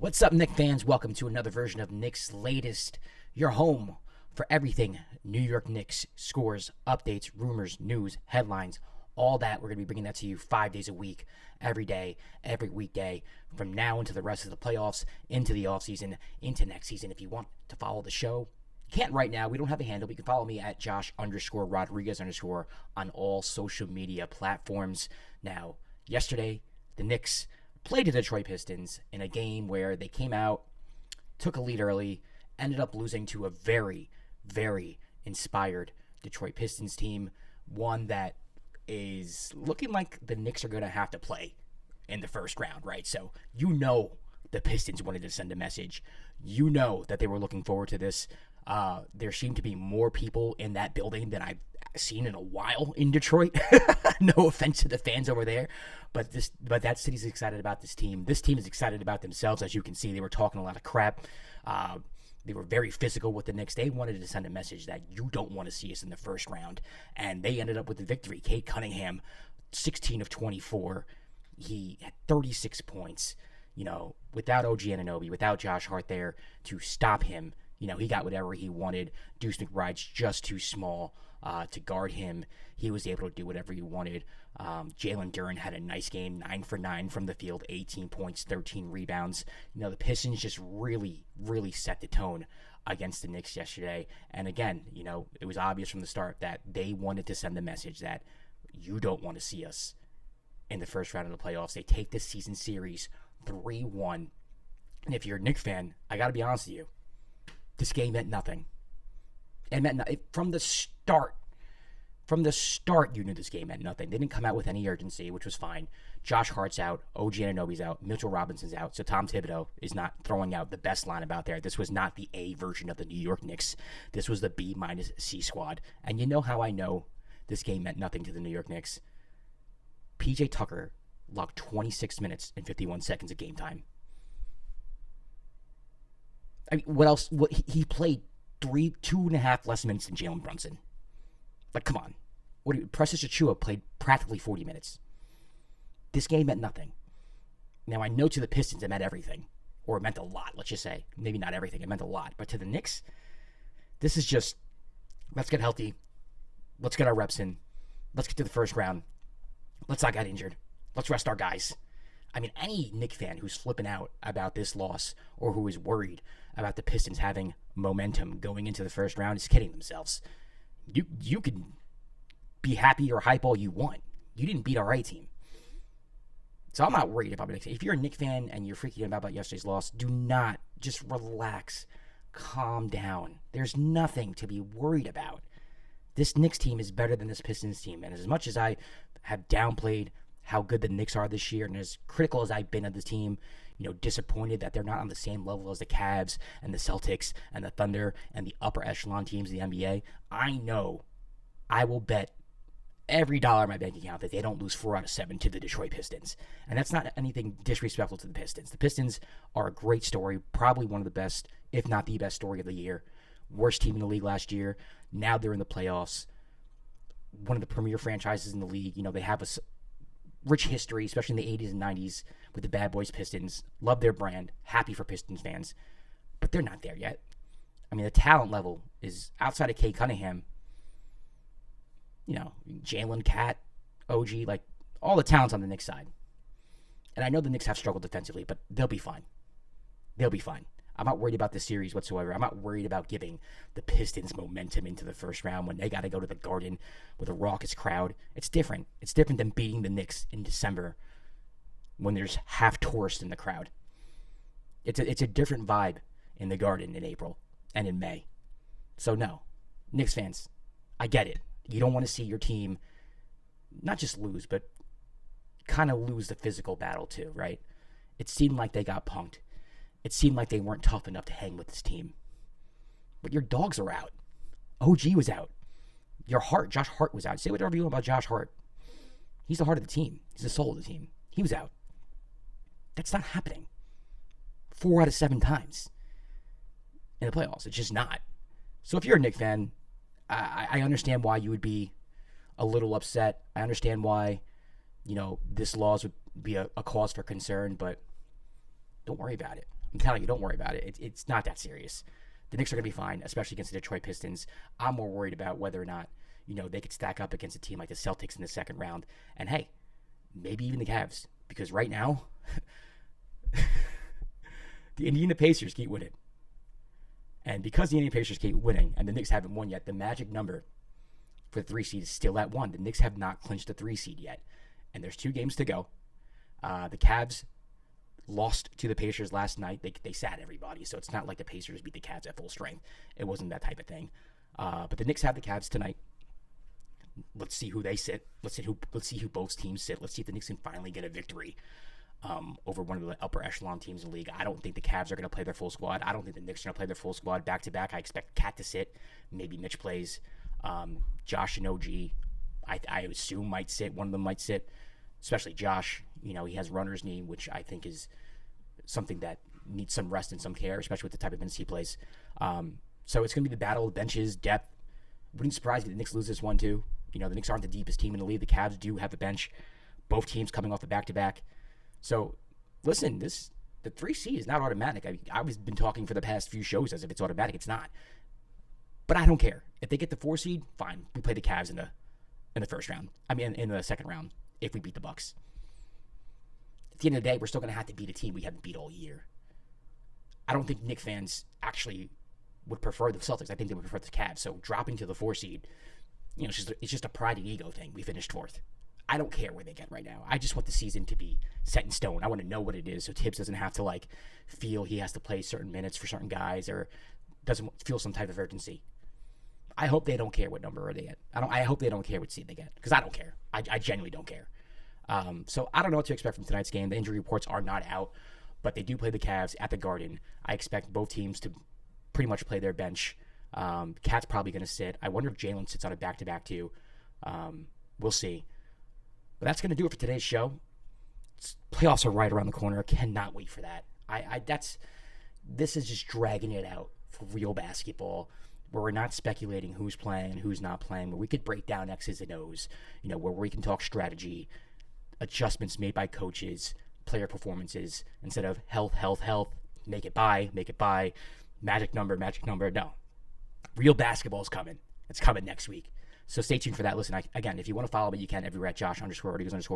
What's up, Knicks fans? Welcome to another version of Knicks Latest, your home for everything New York Knicks scores, updates, rumors, news, headlines, all that. We're going to be bringing that to you 5 days a week, every day, every weekday, from now into the rest of the playoffs, into the offseason, into next season. If you want to follow the show, you can't right now. We don't have a handle. You can follow me at Josh_Rodriguez_ on all social media platforms. Now, yesterday, the Knicks played the Detroit Pistons in a game where they came out, took a lead early, ended up losing to a very, very inspired Detroit Pistons team, one that is looking like the Knicks are going to have to play in the first round, right? So you know the Pistons wanted to send a message. You know that they were looking forward to this. There seemed to be more people in that building than I've seen in a while in Detroit. No offense to the fans over there, but that city's excited about this team. This team is excited about themselves. As you can see, they were talking a lot of crap. They were very physical with the Knicks. They wanted to send a message that you don't want to see us in the first round, and they ended up with the victory. Cade Cunningham, 16 of 24. He had 36 points. You know, without OG Anunoby, without Josh Hart there to stop him, you know, he got whatever he wanted. Deuce McBride's just too small to guard him. He was able to do whatever he wanted. Jalen Duren had a nice game, 9 for 9 from the field, 18 points, 13 rebounds. You know, the Pistons just really, really set the tone against the Knicks yesterday. And again, you know, it was obvious from the start that they wanted to send the message that you don't want to see us in the first round of the playoffs. They take this season series 3-1. And if you're a Knicks fan, I got to be honest with you, this game meant nothing. It meant nothing. From the start, you knew this game meant nothing. They didn't come out with any urgency, which was fine. Josh Hart's out. OG Anunoby's out. Mitchell Robinson's out. So Tom Thibodeau is not throwing out the best lineup out there. This was not the A version of the New York Knicks. This was the B-C squad. And you know how I know this game meant nothing to the New York Knicks? PJ Tucker logged 26 minutes and 51 seconds of game time. I mean, what else? He played 2.5 less minutes than Jalen Brunson. Like, come on. Precious Achiuwa played practically 40 minutes. This game meant nothing. Now, I know to the Pistons it meant everything. Or it meant a lot, let's just say. Maybe not everything. It meant a lot. But to the Knicks, this is just, let's get healthy. Let's get our reps in. Let's get to the first round. Let's not get injured. Let's rest our guys. I mean, any Knicks fan who's flipping out about this loss or who is worried about the Pistons having momentum going into the first round is kidding themselves. You can be happy or hype all you want. You didn't beat our A team. So I'm not worried about it. If you're a Knicks fan and you're freaking out about yesterday's loss, do not. Just relax. Calm down. There's nothing to be worried about. This Knicks team is better than this Pistons team. And as much as I have downplayed how good the Knicks are this year, and as critical as I've been of the team, you know, disappointed that they're not on the same level as the Cavs and the Celtics and the Thunder and the upper echelon teams of the NBA, I know I will bet every dollar in my bank account that they don't lose 4 out of 7 to the Detroit Pistons. And that's not anything disrespectful to the Pistons. The Pistons are a great story, probably one of the best, if not the best story of the year. Worst team in the league last year. Now they're in the playoffs. One of the premier franchises in the league. You know, they have a rich history, especially in the 80s and 90s with the Bad Boys Pistons. Love their brand. Happy for Pistons fans. But they're not there yet. I mean, the talent level is outside of Cade Cunningham. You know, Jalen, Cat, OG, like all the talent's on the Knicks side. And I know the Knicks have struggled defensively, but they'll be fine. They'll be fine. I'm not worried about this series whatsoever. I'm not worried about giving the Pistons momentum into the first round when they got to go to the Garden with a raucous crowd. It's different. It's different than beating the Knicks in December when there's half tourists in the crowd. It's a different vibe in the Garden in April and in May. So no, Knicks fans, I get it. You don't want to see your team not just lose, but kind of lose the physical battle too, right? It seemed like they got punked. It seemed like they weren't tough enough to hang with this team. But your dogs are out. OG was out. Josh Hart was out. Say whatever you want about Josh Hart. He's the heart of the team. He's the soul of the team. He was out. That's not happening 4 out of 7 times in the playoffs. It's just not. So if you're a Knicks fan, I understand why you would be a little upset. I understand why, you know, this loss would be a cause for concern, but don't worry about it. I'm telling you, don't worry about it. It's not that serious. The Knicks are going to be fine, especially against the Detroit Pistons. I'm more worried about whether or not, they could stack up against a team like the Celtics in the second round. And hey, maybe even the Cavs. Because right now, the Indiana Pacers keep winning. And because the Indiana Pacers keep winning and the Knicks haven't won yet, the magic number for the 3 seed is still at 1. The Knicks have not clinched the 3 seed yet. And there's 2 games to go. The Cavs lost to the Pacers last night. They sat everybody, so it's not like the Pacers beat the Cavs at full strength. It wasn't that type of thing. But the Knicks have the Cavs tonight. Let's see who they sit. Let's see who both teams sit. Let's see if the Knicks can finally get a victory over one of the upper echelon teams in the league. I don't think the Cavs are going to play their full squad. I don't think the Knicks are going to play their full squad back to back. I expect Cat to sit. Maybe Mitch plays. Josh and OG, I assume might sit. One of them might sit, especially Josh. He has runner's knee, which I think is something that needs some rest and some care, especially with the type of minutes he plays. So it's going to be the battle of benches, depth. Wouldn't surprise me if the Knicks lose this one too. The Knicks aren't the deepest team in the league. The Cavs do have a bench. Both teams coming off the back-to-back. So, listen, the 3 seed is not automatic. I've been talking for the past few shows as if it's automatic. It's not. But I don't care. If they get the 4 seed, fine. We play the Cavs in the first round. In the second round, if we beat the Bucks. At the end of the day, we're still going to have to beat a team we haven't beat all year. I don't think Knicks fans actually would prefer the Celtics. I think they would prefer the Cavs. So dropping to the 4 seed, it's just a pride and ego thing. We finished 4th. I don't care where they get right now. I just want the season to be set in stone. I want to know what it is so Tibbs doesn't have to feel he has to play certain minutes for certain guys or doesn't feel some type of urgency. I hope they don't care what number they get. I hope they don't care what seed they get because I don't care. I genuinely don't care. So I don't know what to expect from tonight's game. The injury reports are not out, but they do play the Cavs at the Garden. I expect both teams to pretty much play their bench. Cat's probably going to sit. I wonder if Jalen sits on a back-to-back too. We'll see. But that's going to do it for today's show. Playoffs are right around the corner. Cannot wait for that. This is just dragging it out for real basketball, where we're not speculating who's playing and who's not playing, where we could break down X's and O's, where we can talk strategy, adjustments made by coaches, player performances, instead of health, make it by, magic number. No. Real basketball is coming. It's coming next week. So stay tuned for that. Listen, again, if you want to follow me, you can everywhere at Josh_Rodriguez_.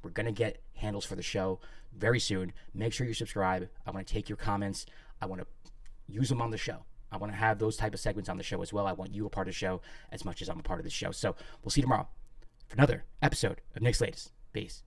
We're going to get handles for the show very soon. Make sure you subscribe. I want to take your comments. I want to use them on the show. I want to have those type of segments on the show as well. I want you a part of the show as much as I'm a part of the show. So we'll see you tomorrow for another episode of Knicks Latest. Peace.